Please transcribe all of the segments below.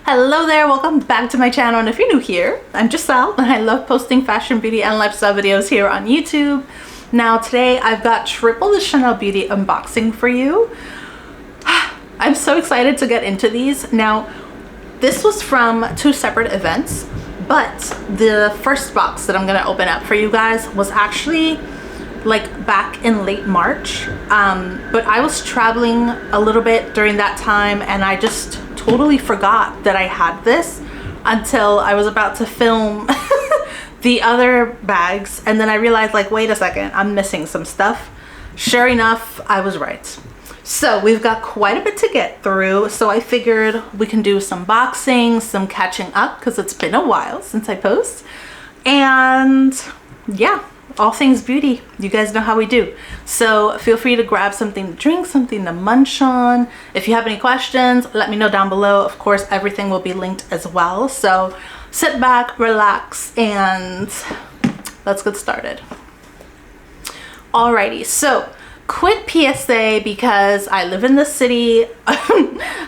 Hello there, welcome back to my channel, and if you're new here, I'm Giselle and I love posting fashion, beauty, and lifestyle videos here on YouTube. Now today I've got triple the Chanel Beauty unboxing for you. I'm so excited to get into these. Now this was from two separate events, but the first box that I'm gonna open up for you guys was actually like back in late March, but I was traveling a little bit during that time and I just totally forgot that I had this until I was about to film the other bags, and then I realized, like, wait a second, I'm missing some stuff. Sure enough, I was right. So we've got quite a bit to get through, so I figured we can do some boxing, some catching up, because it's been a while since I post, and yeah, all things beauty. You guys know how we do. So feel free to grab something to drink, something to munch on. If you have any questions, let me know down below. Of course, everything will be linked as well. So sit back, relax, and let's get started. Alrighty, so quick PSA, because I live in the city.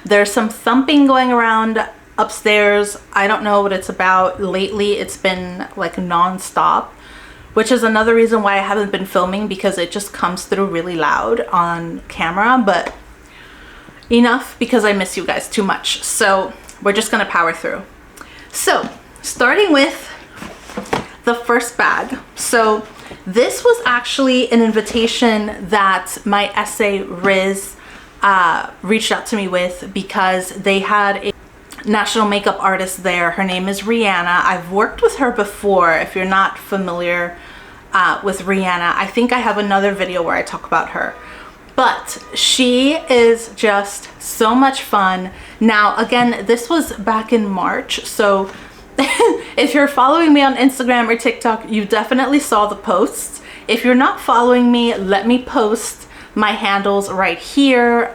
There's some thumping going around upstairs. I don't know what it's about. Lately, it's been like non-stop, which is another reason why I haven't been filming, because it just comes through really loud on camera. But enough, because I miss you guys too much. So we're just gonna power through. So starting with the first bag. So this was actually an invitation that my essay Riz reached out to me with, because they had a national makeup artist there. Her name is Rihanna. I've worked with her before. If you're not familiar with Rihanna, I think I have another video where I talk about her, but she is just so much fun. Now again, this was back in March, so if you're following me on Instagram or TikTok, you definitely saw the posts. If you're not following me, let me post my handles right here.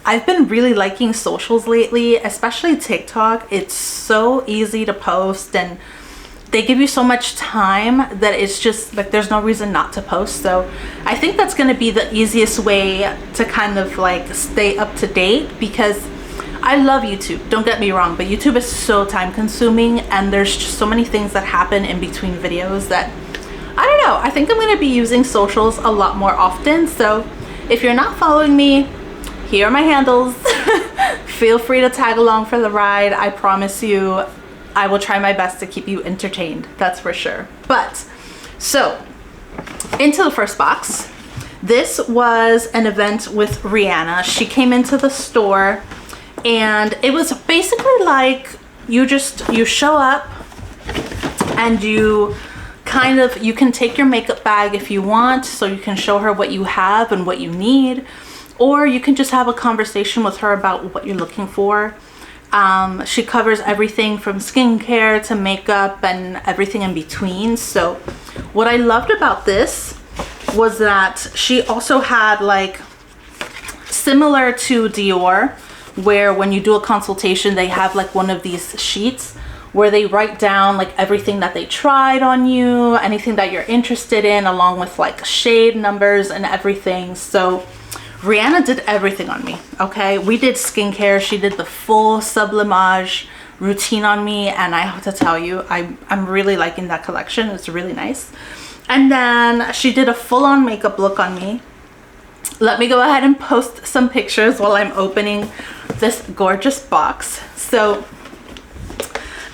I've been really liking socials lately, especially TikTok. It's so easy to post and they give you so much time that it's just like there's no reason not to post. So I think that's going to be the easiest way to kind of like stay up to date, because I love YouTube, don't get me wrong, but YouTube is so time consuming and there's just so many things that happen in between videos that I don't know. I think I'm going to be using socials a lot more often. So if you're not following me, here are my handles. Feel free to tag along for the ride. I promise you, I will try my best to keep you entertained. That's for sure. But so into the first box. This was an event with Rihanna. She came into the store and it was basically like you show up and you can take your makeup bag if you want, so you can show her what you have and what you need. Or you can just have a conversation with her about what you're looking for. She covers everything from skincare to makeup and everything in between. So what I loved about this was that she also had, like, similar to Dior, where when you do a consultation, they have like one of these sheets where they write down like everything that they tried on you, anything that you're interested in, along with like shade numbers and everything. So Rihanna did everything on me, okay? We did skincare. She did the full sublimage routine on me, and I have to tell you, I'm really liking that collection. It's really nice. And then she did a full-on makeup look on me. Let me go ahead and post some pictures while I'm opening this gorgeous box. So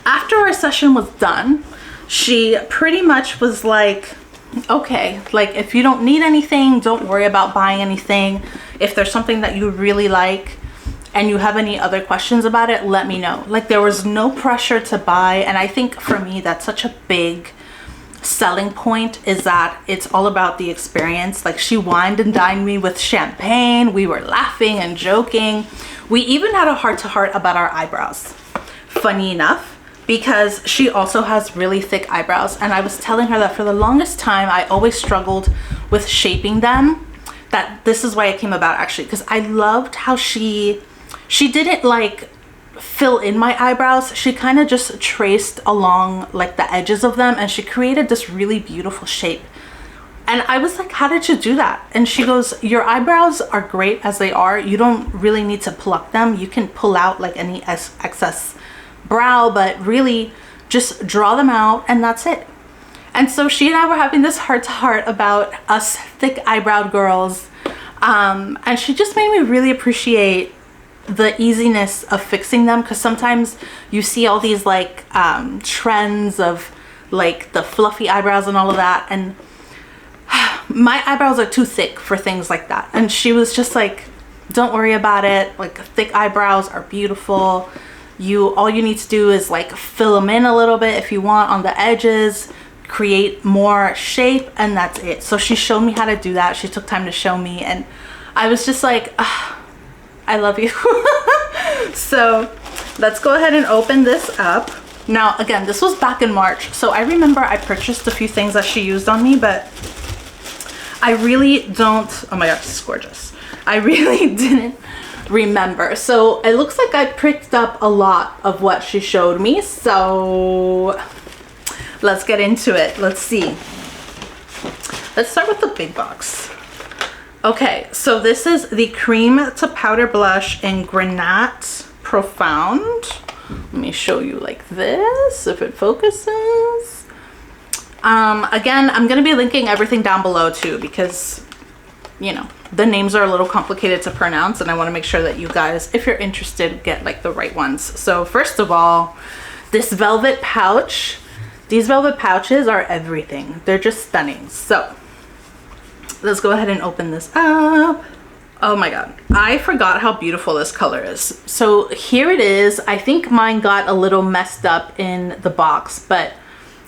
after our session was done, she pretty much was like, okay, like, if you don't need anything, don't worry about buying anything. If there's something that you really like and you have any other questions about it, let me know. Like, there was no pressure to buy, and I think for me that's such a big selling point, is that it's all about the experience. Like, she wined and dined me with champagne. We were laughing and joking. We even had a heart-to-heart about our eyebrows, funny enough, because she also has really thick eyebrows, and I was telling her that for the longest time I always struggled with shaping them. That this is why it came about, actually, because I loved how she didn't like fill in my eyebrows. She kind of just traced along like the edges of them, and she created this really beautiful shape And I was like, how did you do that? And she goes, your eyebrows are great as they are. You don't really need to pluck them. You can pull out like any excess brow, but really just draw them out and that's it. And so she and I were having this heart-to-heart about us thick eyebrow girls. And she just made me really appreciate the easiness of fixing them, because sometimes you see all these like trends of like the fluffy eyebrows and all of that, and my eyebrows are too thick for things like that. And she was just like, don't worry about it, like thick eyebrows are beautiful. All you need to do is like fill them in a little bit if you want on the edges, create more shape, and that's it. So she showed me how to do that. She took time to show me, and I was just like, I love you. So let's go ahead and open this up. Now again, this was back in March, so I remember I purchased a few things that she used on me, but I really don't, oh my gosh, this is gorgeous. I really didn't remember. So it looks like I picked up a lot of what she showed me, so let's get into it. Let's see. Let's start with the big box. Okay, so this is the cream to powder blush in Grenat Profound. Let me show you like this, if it focuses. Again, I'm going to be linking everything down below too, because, you know, the names are a little complicated to pronounce, and I want to make sure that you guys, if you're interested, get like the right ones. So first of all, this velvet pouch. These velvet pouches are everything. They're just stunning. So let's go ahead and open this up. Oh my god, I forgot how beautiful this color is. So here it is. I think mine got a little messed up in the box, but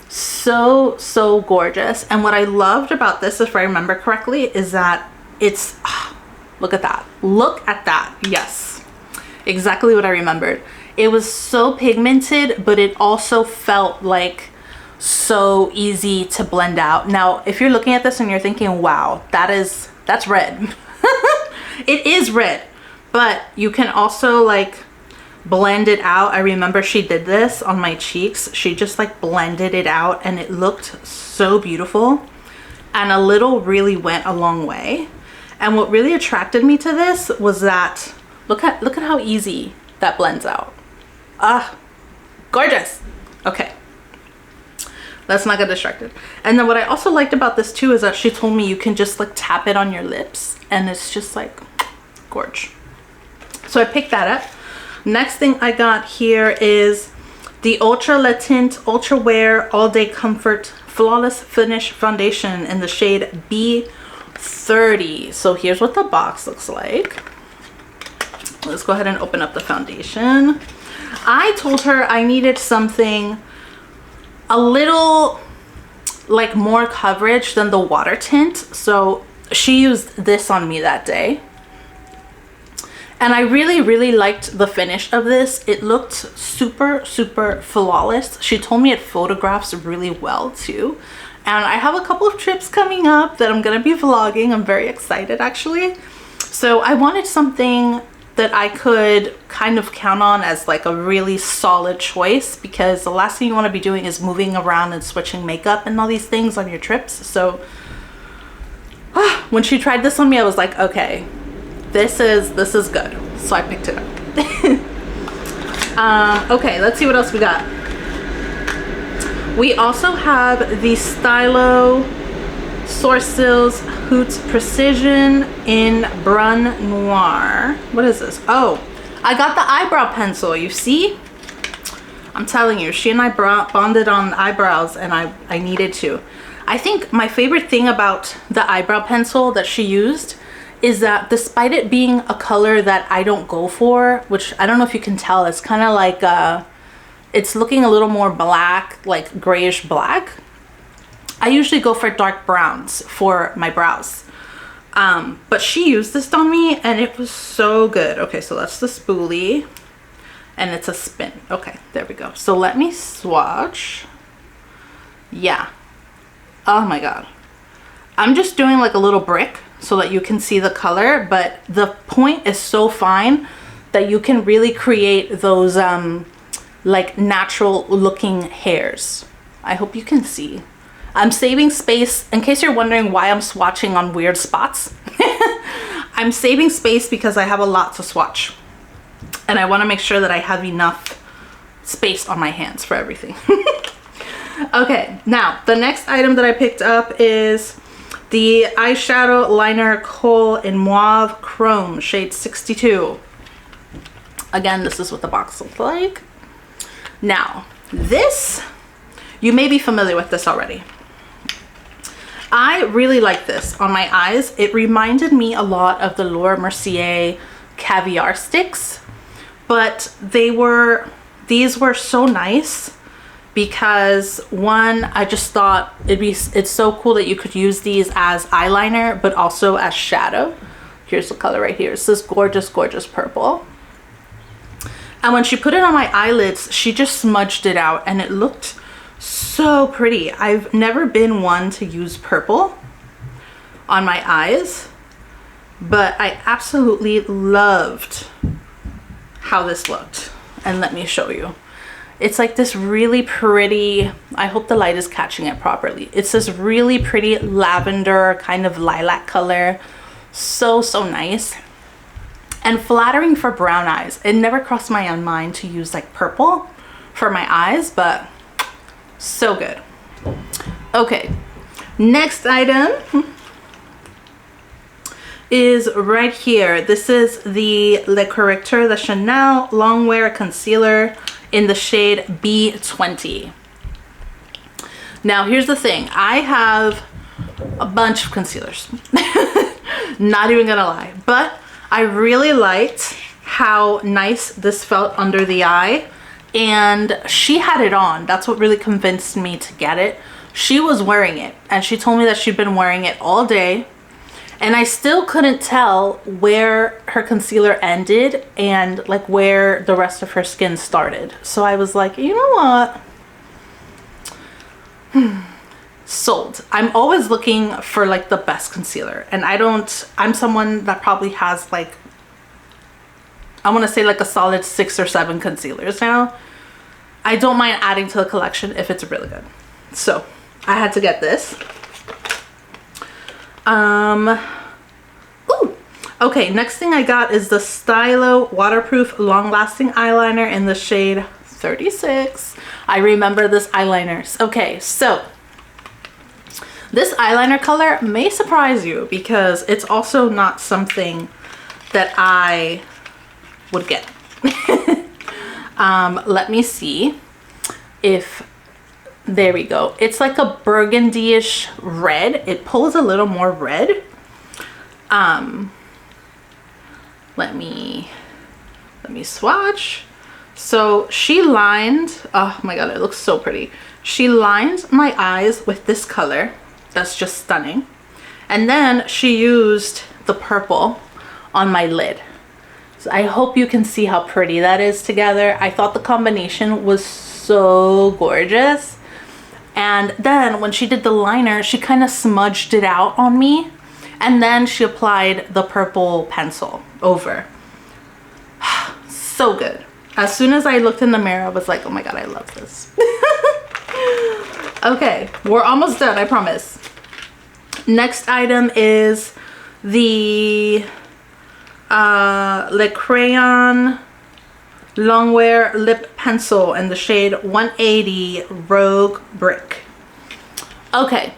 so gorgeous. And what I loved about this, if I remember correctly, is that it's look at that, yes, exactly what I remembered. It was so pigmented, but it also felt like so easy to blend out. Now if you're looking at this and you're thinking, wow, that's red. It is red, but you can also like blend it out. I remember she did this on my cheeks. She just like blended it out and it looked so beautiful, and a little really went a long way. And what really attracted me to this was that look at how easy that blends out. Gorgeous. Okay, let's not get distracted. And then what I also liked about this too is that she told me you can just like tap it on your lips and it's just like gorge. So I picked that up. Next thing I got here is the Ultra Le Tint Ultra Wear All Day Comfort Flawless Finish Foundation in the shade B30. So here's what the box looks like. Let's go ahead and open up the foundation. I told her I needed something a little like more coverage than the water tint, so she used this on me that day, and I really liked the finish of this. It looked super flawless. She told me it photographs really well too, and I have a couple of trips coming up that I'm gonna be vlogging. I'm very excited actually. So I wanted something that I could kind of count on as like a really solid choice, because the last thing you want to be doing is moving around and switching makeup and all these things on your trips. So when she tried this on me, I was like, okay, this is good. So I picked it up. Okay, let's see what else we got. We also have the Stylo SOURCILS HAUTE Precision in Brun Noir. What is this? Oh, I got the eyebrow pencil, you see? I'm telling you, she and I bonded on eyebrows, and I needed to. I think my favorite thing about the eyebrow pencil that she used is that despite it being a color that I don't go for, which I don't know if you can tell, it's kind of like it's looking a little more black, like grayish black. I usually go for dark browns for my brows, but she used this on me and it was so good. Okay, so that's the spoolie and it's a spin. Okay, there we go. So let me swatch. Yeah, oh my god, I'm just doing like a little brick so that you can see the color, but the point is so fine that you can really create those like natural looking hairs. I hope you can see. I'm saving space in case you're wondering why I'm swatching on weird spots. I'm saving space because I have a lot to swatch and I want to make sure that I have enough space on my hands for everything. Okay, now the next item that I picked up is the eyeshadow liner Kohl in Mauve Chrome, shade 62. Again, this is what the box looks like. Now, this, you may be familiar with this already. I really like this on my eyes. It reminded me a lot of the Laura Mercier Caviar sticks, but these were so nice because one, I just thought it's so cool that you could use these as eyeliner, but also as shadow. Here's the color right here. It's this gorgeous, gorgeous purple. And when she put it on my eyelids, she just smudged it out and it looked so pretty. I've never been one to use purple on my eyes, but I absolutely loved how this looked. And let me show you. It's like this really pretty, I hope the light is catching it properly. It's this really pretty lavender kind of lilac color. So, so nice. And flattering for brown eyes. It never crossed my own mind to use like purple for my eyes, but so good. Okay, next item is right here. This is the Le Correcteur, the Chanel Longwear Concealer in the shade B20. Now here's the thing, I have a bunch of concealers. Not even gonna lie, but I really liked how nice this felt under the eye, and she had it on. That's what really convinced me to get it. She was wearing it and she told me that she'd been wearing it all day, and I still couldn't tell where her concealer ended and like where the rest of her skin started. So I was like, you know what? Sold. I'm always looking for like the best concealer, and I'm someone that probably has like, I want to say like a solid 6 or 7 concealers now. I don't mind adding to the collection if it's really good. So I had to get this. Ooh. Okay, next thing I got is the Stylo waterproof long-lasting eyeliner in the shade 36. I remember this eyeliner. Okay, so this eyeliner color may surprise you because it's also not something that I would get. Let me see if, there we go. It's like a burgundy-ish red. It pulls a little more red. Let me swatch. So she lined, oh my god, it looks so pretty. She lined my eyes with this color. That's just stunning. And then she used the purple on my lid. So I hope you can see how pretty that is together. I thought the combination was so gorgeous. And then when she did the liner, she kind of smudged it out on me. And then she applied the purple pencil over. So good. As soon as I looked in the mirror, I was like, oh my god, I love this. Okay, we're almost done, I promise. Next item is the Le Crayon Longwear Lip Pencil in the shade 180 Rogue Brick. Okay,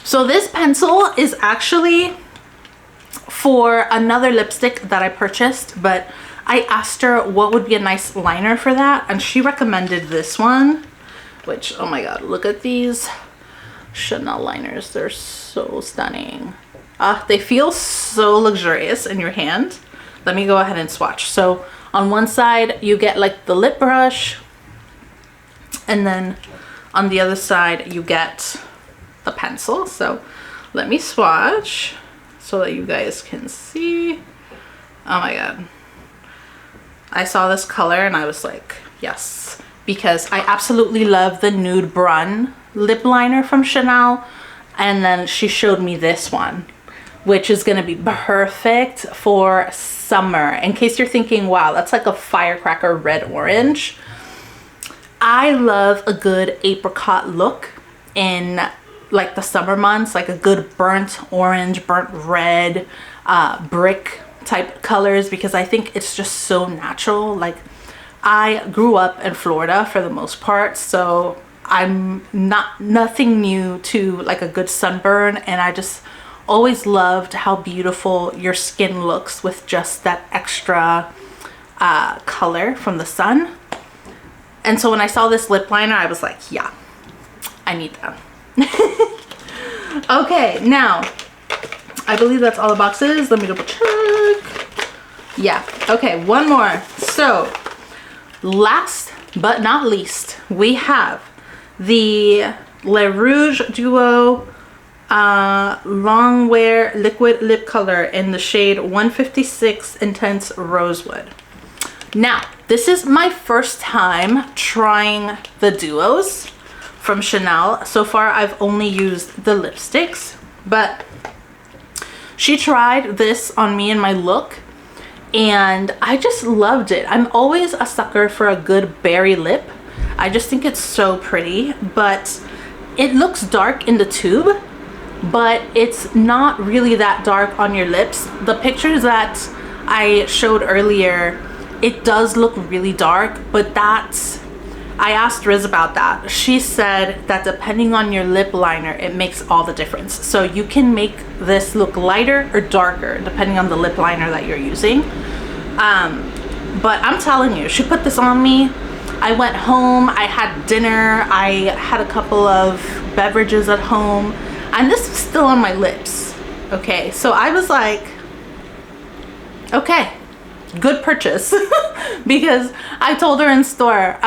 so this pencil is actually for another lipstick that I purchased, but I asked her what would be a nice liner for that, and she recommended this one, which, oh my god, look at these Chanel liners. They're so stunning. They feel so luxurious in your hand. Let me go ahead and swatch. So on one side you get like the lip brush, and then on the other side you get the pencil. So let me swatch so that you guys can see. Oh my god, I saw this color and I was like, yes, because I absolutely love the Nude Brun lip liner from Chanel, and then she showed me this one, which is gonna be perfect for summer. In case you're thinking, wow, that's like a firecracker red orange. I love a good apricot look in like the summer months, like a good burnt orange, burnt red, brick type colors, because I think it's just so natural. Like, I grew up in Florida for the most part, so I'm nothing new to like a good sunburn, and I just always loved how beautiful your skin looks with just that extra color from the sun. And so when I saw this lip liner, I was like, yeah, I need that. Okay, now I believe that's all the boxes. Let me double check. Yeah, okay, one more. So last but not least, we have the Le Rouge Duo long wear liquid lip color in the shade 156 Intense Rosewood. Now, this is my first time trying the duos from Chanel. So far, I've only used the lipsticks, but she tried this on me and my look, and I just loved it. I'm always a sucker for a good berry lip. I just think it's so pretty, but it looks dark in the tube, but it's not really that dark on your lips. The pictures that I showed earlier, it does look really dark, but that's, I asked Riz about that. She said that depending on your lip liner, it makes all the difference. So you can make this look lighter or darker depending on the lip liner that you're using. But I'm telling you, she put this on me. I went home, I had dinner, I had a couple of beverages at home, and this was still on my lips. Okay, so I was like, okay, good purchase. Because I told her in store,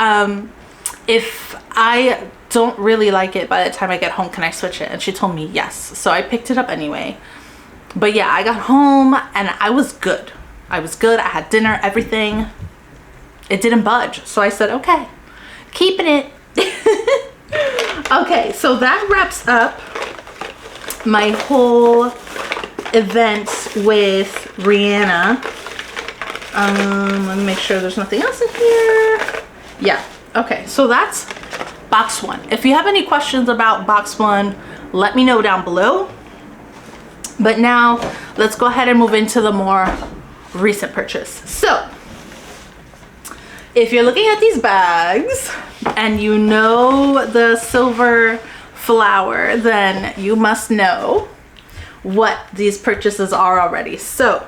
if I don't really like it by the time I get home, can I switch it? And she told me yes. So I picked it up anyway. But yeah, I got home and I was good. I was good. I had dinner, everything. It didn't budge. So I said, okay, keeping it. Okay, so that wraps up my whole event with Rihanna. Let me make sure there's nothing else in here. Yeah, okay, so that's box one. If you have any questions about box one, let me know down below. But now let's go ahead and move into the more recent purchase. So if you're looking at these bags and you know the silver flower, then you must know what these purchases are already. So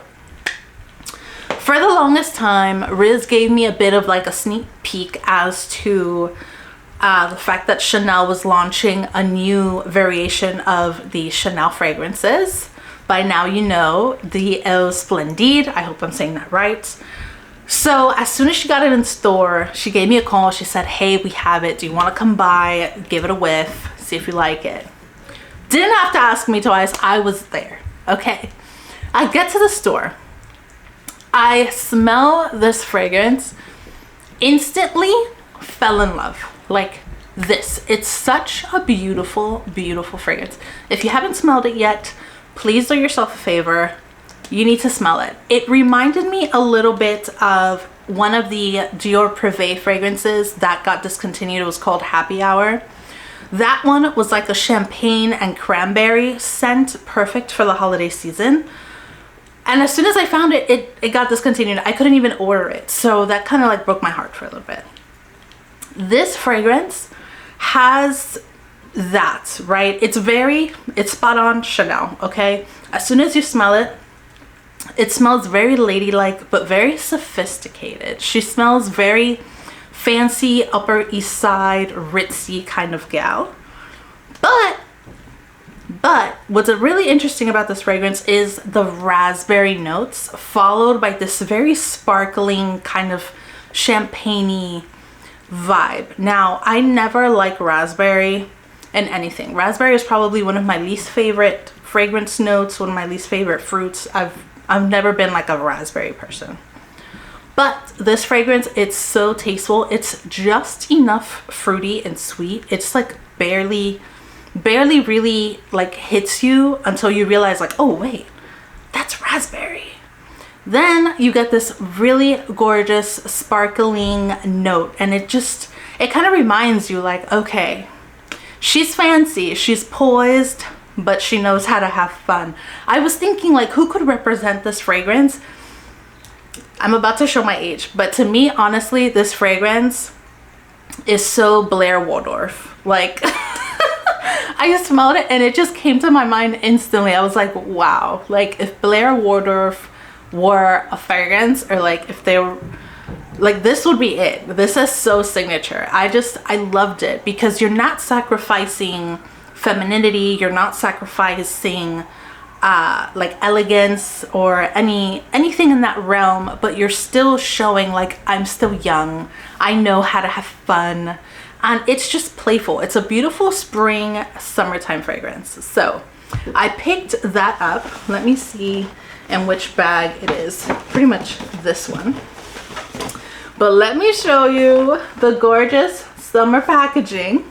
for the longest time, Riz gave me a bit of like a sneak peek as to the fact that Chanel was launching a new variation of the Chanel fragrances. By now you know, the SPLENDIDE. I hope I'm saying that right. So as soon as she got it in store, she gave me a call. She said, hey, we have it. Do you want to come by, give it a whiff, see if you like it? Didn't have to ask me twice. I was there. Okay. I get to the store. I smell this fragrance, instantly fell in love. Like this. It's such a beautiful, beautiful fragrance. If you haven't smelled it yet, please do yourself a favor. You need to smell it. It reminded me a little bit of one of the Dior Privé fragrances that got discontinued. It was called Happy Hour. That one was like a champagne and cranberry scent, perfect for the holiday season. And as soon as I found it, it got discontinued. I couldn't even order it. So that kind of like broke my heart for a little bit. This fragrance has that, right? It's spot on Chanel, okay? As soon as you smell it, it smells very ladylike, but very sophisticated. She smells very fancy, Upper East Side, ritzy kind of gal. But what's really interesting about this fragrance is the raspberry notes, followed by this very sparkling kind of champagne-y vibe. Now, I never like raspberry in anything. Raspberry is probably one of my least favorite fragrance notes, one of my least favorite fruits. I've never been like a raspberry person. But this fragrance, it's so tasteful. It's just enough fruity and sweet. It's like barely really like hits you until you realize like, oh wait, that's raspberry. Then you get this really gorgeous sparkling note, and it kind of reminds you like, okay, she's fancy, she's poised, but she knows how to have fun. I was thinking like, who could represent this fragrance? I'm about to show my age, but to me, honestly, this fragrance is so Blair Waldorf. Like, I smelled it and it just came to my mind instantly. I was like, wow, like if Blair Waldorf were a fragrance, or like if they were, like this would be it. This is so signature. I loved it because you're not sacrificing femininity, you're not sacrificing like elegance or anything in that realm, but you're still showing like I'm still young, I know how to have fun, and it's just playful. It's a beautiful spring summertime fragrance. So I picked that up. Let me see in which bag it is. Pretty much this one. But let me show you the gorgeous summer packaging.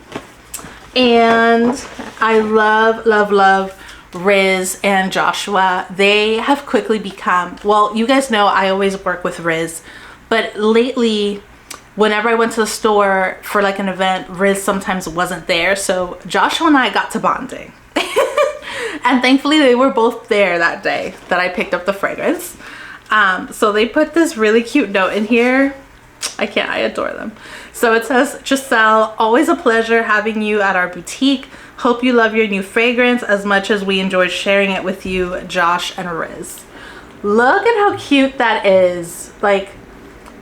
And I love, love, love Riz and Joshua. They have quickly become, well, you guys know I always work with Riz, but lately whenever I went to the store for like an event, Riz sometimes wasn't there, so Joshua and I got to bonding. And thankfully they were both there that day that I picked up the fragrance. So they put this really cute note in here. I adore them. So it says, Giselle, always a pleasure having you at our boutique. Hope you love your new fragrance as much as we enjoyed sharing it with you, Josh and Riz. Look at how cute that is. Like,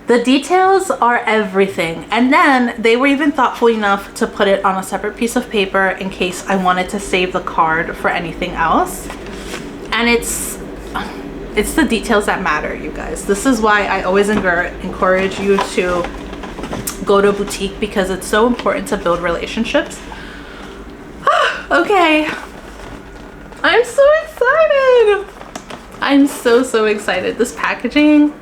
the details are everything. And then they were even thoughtful enough to put it on a separate piece of paper in case I wanted to save the card for anything else. And it's the details that matter, you guys. This is why I always encourage you to go to a boutique, because it's so important to build relationships. Okay, I'm so excited. I'm so excited. This packaging,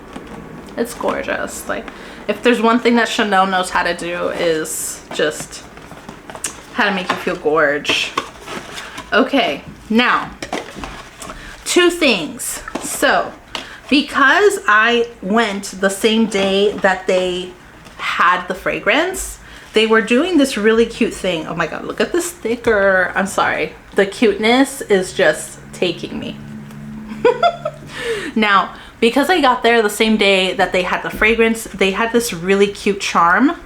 it's gorgeous. Like, if there's one thing that Chanel knows how to do, is just how to make you feel gorge. Okay, now, two things. So, because I went the same day that they had the fragrance, they were doing this really cute thing. Oh my god, look at the sticker. I'm sorry. The cuteness is just taking me. Now, because I got there the same day that they had the fragrance, they had this really cute charm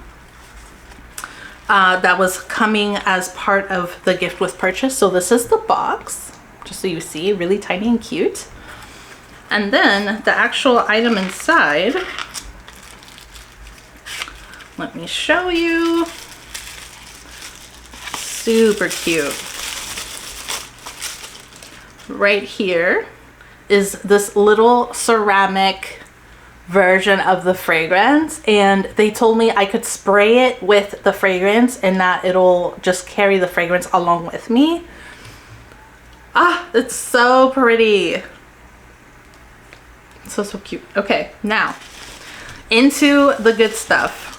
that was coming as part of the gift with purchase. So this is the box, just so you see, really tiny and cute. And then the actual item inside, let me show you. Super cute. Right here is this little ceramic version of the fragrance, and they told me I could spray it with the fragrance and that it'll just carry the fragrance along with me. Ah, it's so pretty. So cute. Okay, now into the good stuff.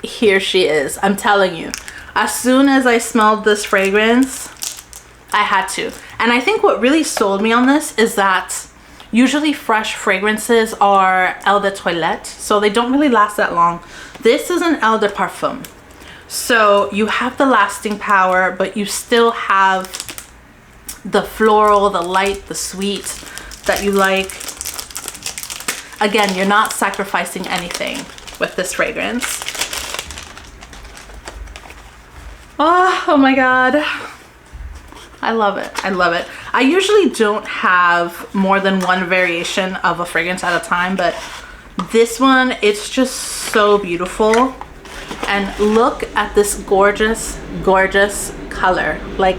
Here she is. I'm telling you, as soon as I smelled this fragrance, I had to. And I think what really sold me on this is that usually fresh fragrances are eau de toilette, so they don't really last that long. This is an eau de parfum, so you have the lasting power, but you still have the floral, the light, the sweet that you like. Again, you're not sacrificing anything with this fragrance. Oh my god, I love it. I love it. I usually don't have more than one variation of a fragrance at a time, but this one, it's just so beautiful. And look at this gorgeous, gorgeous color. Like,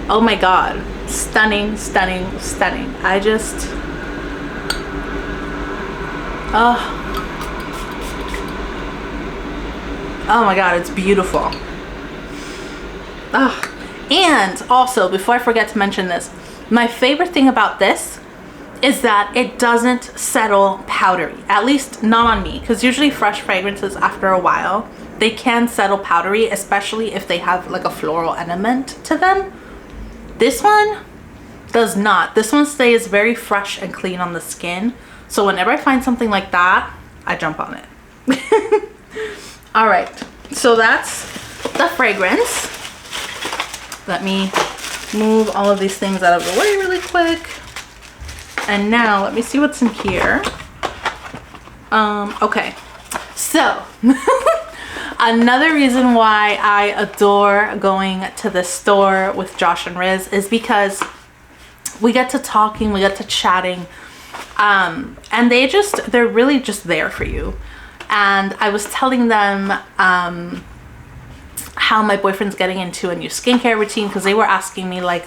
oh my god, stunning, stunning, stunning. I just, oh my god, it's beautiful. And also, before I forget to mention this, my favorite thing about this is that it doesn't settle powdery, at least not on me, because usually fresh fragrances, after a while, they can settle powdery, especially if they have like a floral element to them. This one does not. This one stays very fresh and clean on the skin, so whenever I find something like that, I jump on it. All right, so that's the fragrance. Let me move all of these things out of the way really quick. And now let me see what's in here. Okay, so another reason why I adore going to the store with Josh and Riz is because we get to talking, we get to chatting, and they're really just there for you. And I was telling them how my boyfriend's getting into a new skincare routine, because they were asking me like,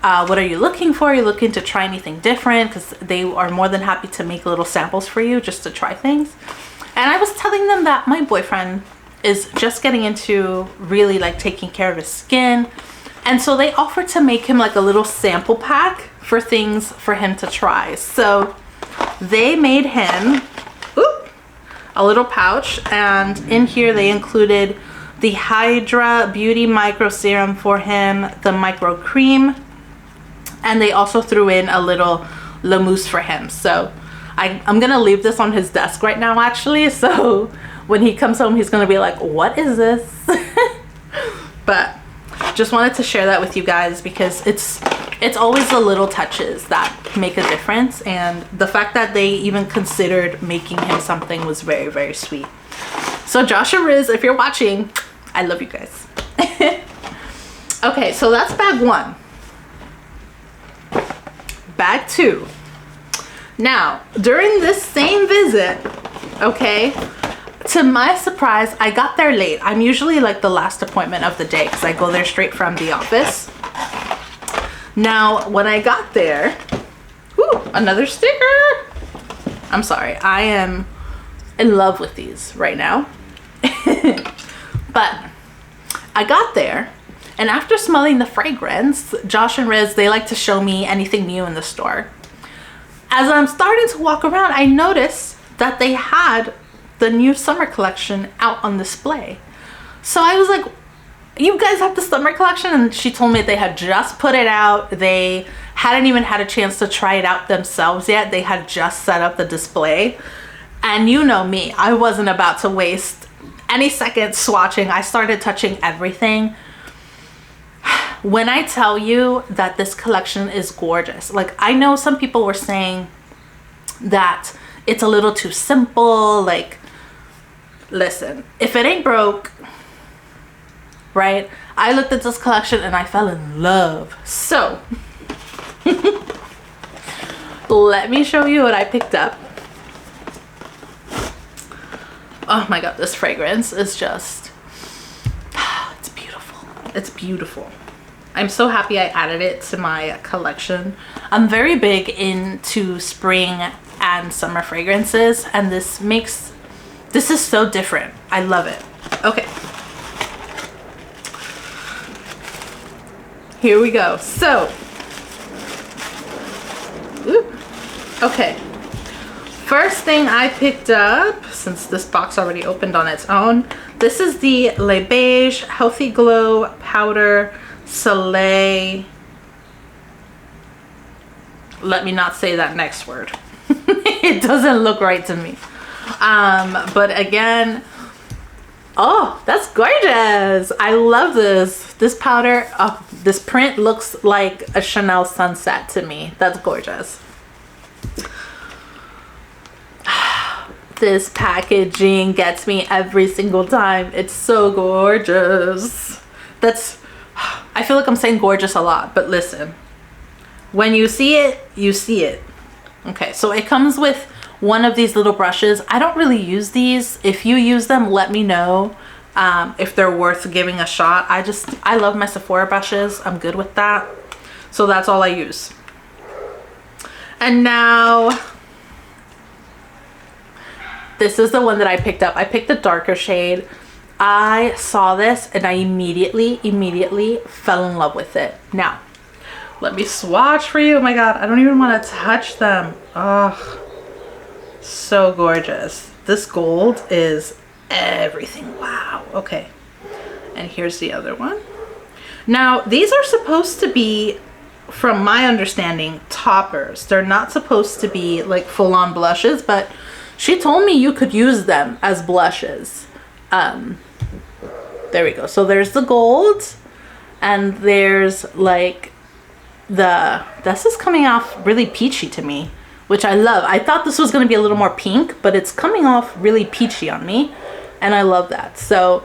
what are you looking for? Are you looking to try anything different? Because they are more than happy to make little samples for you just to try things. And I was telling them that my boyfriend is just getting into really like taking care of his skin. And so they offered to make him like a little sample pack for things for him to try. So they made him a little pouch, and in here they included the Hydra Beauty Micro Serum for him, the Micro Cream, and they also threw in a little La Mousse for him. So I'm gonna leave this on his desk right now actually, so when he comes home he's gonna be like, what is this? But just wanted to share that with you guys, because it's always the little touches that make a difference, and the fact that they even considered making him something was very, very sweet. So Josh and Riz, if you're watching, I love you guys. Okay, so that's bag one. Bag two. Now, during this same visit, okay, to my surprise, I got there late. I'm usually like the last appointment of the day because I go there straight from the office. Now, when I got there, ooh, another sticker. I'm sorry, I am in love with these right now. But I got there, and after smelling the fragrance, Josh and Riz, they like to show me anything new in the store. As I'm starting to walk around, I noticed that they had the new summer collection out on display. So I was like, you guys have the summer collection? And she told me they had just put it out. They hadn't even had a chance to try it out themselves yet. They had just set up the display. And you know me, I wasn't about to waste any seconds swatching. I started touching everything. When I tell you that this collection is gorgeous, like I know some people were saying that it's a little too simple. Like, listen, if it ain't broke, right? I looked at this collection and I fell in love. So let me show you what I picked up. Oh my god, this fragrance is just, it's beautiful. It's beautiful. I'm so happy I added it to my collection. I'm very big into spring and summer fragrances, and this is so different. I love it. Okay. Here we go. So, okay. First thing I picked up, since this box already opened on its own, this is the Beiges Healthy Glow Powder Soleil. Let me not say that next word. It doesn't look right to me. But again, oh, that's gorgeous. I love this. This powder, this print looks like a Chanel sunset to me. That's gorgeous. This packaging gets me every single time. It's so gorgeous. I feel like I'm saying gorgeous a lot, but listen, when you see it, you see it. Okay, so it comes with one of these little brushes. I don't really use these. If you use them, let me know if they're worth giving a shot. I love my Sephora brushes. I'm good with that. So that's all I use. And now, this is the one that I picked up. I picked the darker shade. I saw this and I immediately fell in love with it. Now, let me swatch for you. Oh my god, I don't even want to touch them. Oh, so gorgeous. This gold is everything. Wow. Okay, and here's the other one. Now, these are supposed to be, from my understanding, toppers. They're not supposed to be like full-on blushes, but she told me you could use them as blushes. There we go. So there's the gold, and there's like this is coming off really peachy to me, which I love. I thought this was going to be a little more pink, but it's coming off really peachy on me, and I love that. So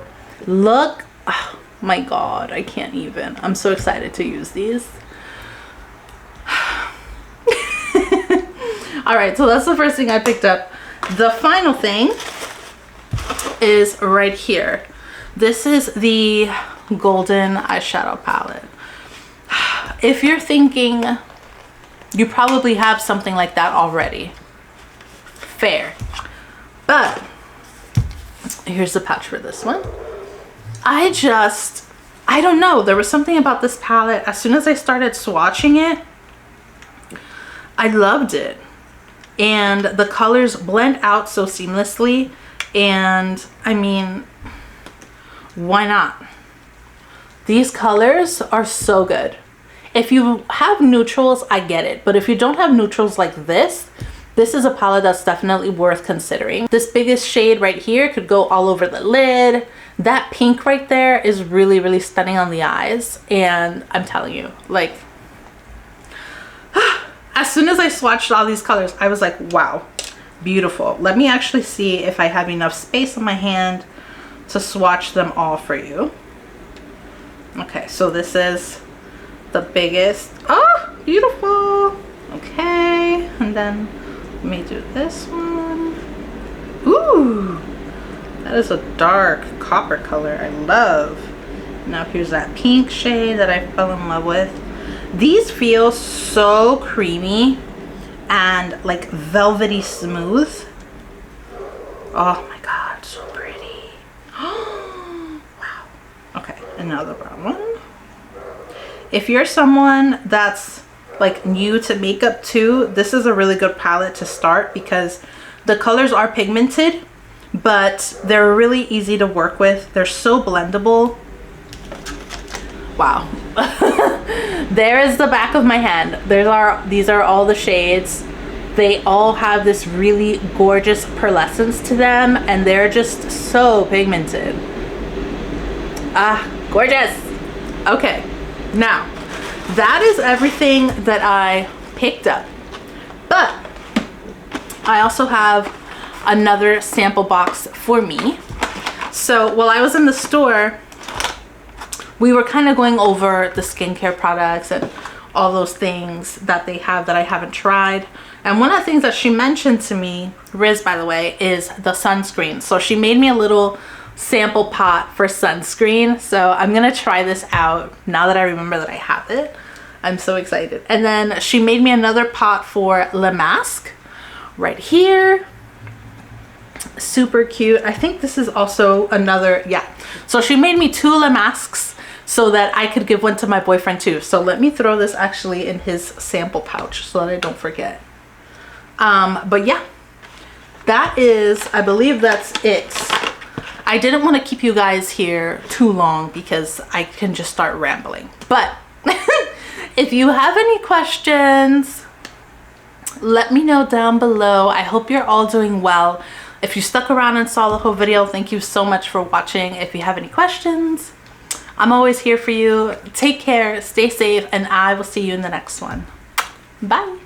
look, oh my god, I can't even. I'm so excited to use these. All right, so that's the first thing I picked up. The final thing is right here. This is the golden eyeshadow palette. If you're thinking you probably have something like that already, fair. But here's the pouch for this one. I don't know, there was something about this palette. As soon as I started swatching it, I loved it. And the colors blend out so seamlessly. And I mean, why not? These colors are so good. If you have neutrals, I get it. But if you don't have neutrals like this is a palette that's definitely worth considering. This biggest shade right here could go all over the lid. That pink right there is really, really stunning on the eyes. And I'm telling you, like, as soon as I swatched all these colors, I was like, wow, beautiful. Let me actually see if I have enough space on my hand to swatch them all for you. Okay, so this is the biggest. Oh, beautiful. Okay, and then let me do this one. Ooh, that is a dark copper color. I love. Now here's that pink shade that I fell in love with. These feel so creamy and like velvety smooth. Oh my god, so pretty. Wow. Okay, and now the brown one. If you're someone that's like new to makeup too, this is a really good palette to start because the colors are pigmented, but they're really easy to work with. They're so blendable. Wow. There is the back of my hand. These are all the shades. They all have this really gorgeous pearlescence to them, and they're just so pigmented. Ah, gorgeous. Okay, now that is everything that I picked up, but I also have another sample box for me. So while I was in the store, we were kind of going over the skincare products and all those things that they have that I haven't tried. And one of the things that she mentioned to me, Riz by the way, is the sunscreen. So she made me a little sample pot for sunscreen. So I'm gonna try this out now that I remember that I have it. I'm so excited. And then she made me another pot for Le Masque right here. Super cute. I think this is also another, yeah. So she made me 2 Le Masques so that I could give one to my boyfriend too. So let me throw this actually in his sample pouch so that I don't forget. But yeah, that is, I believe that's it. I didn't want to keep you guys here too long because I can just start rambling. But if you have any questions, let me know down below. I hope you're all doing well. If you stuck around and saw the whole video, thank you so much for watching. If you have any questions, I'm always here for you. Take care, stay safe, and I will see you in the next one. Bye.